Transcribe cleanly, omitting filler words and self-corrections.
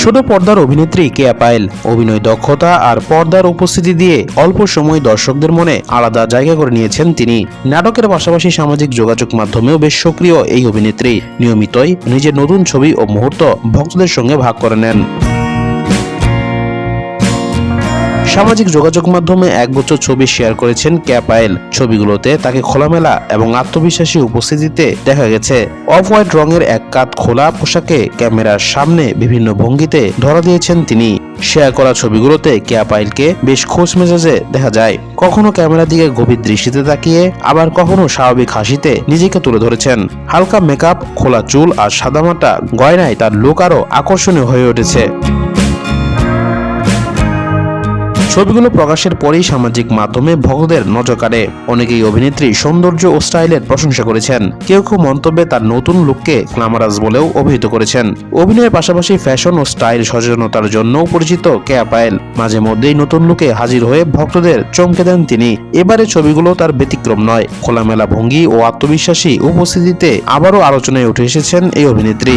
ছোট পর্দার অভিনেত্রী কেয়া পায়েল অভিনয় দক্ষতা আর পর্দার উপস্থিতি দিয়ে অল্প সময় দর্শকদের মনে আলাদা জায়গা করে নিয়েছেন তিনি। নাটকের পাশাপাশি সামাজিক যোগাযোগ মাধ্যমেও বেশ সক্রিয় এই অভিনেত্রী নিয়মিতই নিজের নতুন ছবি ও মুহূর্ত ভক্তদের সঙ্গে ভাগ করে নেন। সামাজিক যোগাযোগ মাধ্যমে 1 বছর ছবি শেয়ার করেছেন কেয়া পায়েল। ছবিগুলোতে তাকে খোলামেলা এবং আত্মবিশ্বাসী উপস্থিতিতে দেখা গেছে। অফ হোয়াইট রঙের এক কাত খোলা পোশাকে ক্যামেরার সামনে বিভিন্ন ভঙ্গিতে ধরা দিয়েছেন তিনি। শেয়ার করা ছবিগুলোতে কেয়া পায়েলকে বেশ খোশ মেজাজে দেখা যায়। কখনো ক্যামেরার দিকে গভীর দৃষ্টিতে তাকিয়ে, আবার কখনো স্বাভাবিক হাসিতে নিজেকে তুলে ধরেছেন। হালকা মেকআপ, খোলা চুল আর সাদামাটা গয়নায় তার লুক আরো আকর্ষণীয় হয়ে উঠেছে। ছবিগুলো প্রকাশের পরেই সামাজিক মাধ্যমে ভক্তদের নজর কাড়ে। অনেকেই অভিনেত্রীর সৌন্দর্য ও স্টাইলের প্রশংসা করেছেন। কেউ কেউ মন্তব্যে তার নতুন লুককে গ্ল্যামারাস বলেও অভিহিত করেছেন। অভিনয়ের পাশাপাশি ফ্যাশন ও স্টাইল সচেতনতার জন্যও পরিচিত কেয়া পায়েল। মাঝে মধ্যেই নতুন লুকে হাজির হয়ে ভক্তদের চমকে দেন তিনি। এবারে ছবিগুলো তার ব্যতিক্রম নয়। খোলামেলা ভঙ্গি ও আত্মবিশ্বাসী উপস্থিতিতে আবারও আলোচনায় উঠে এসেছেন এই অভিনেত্রী।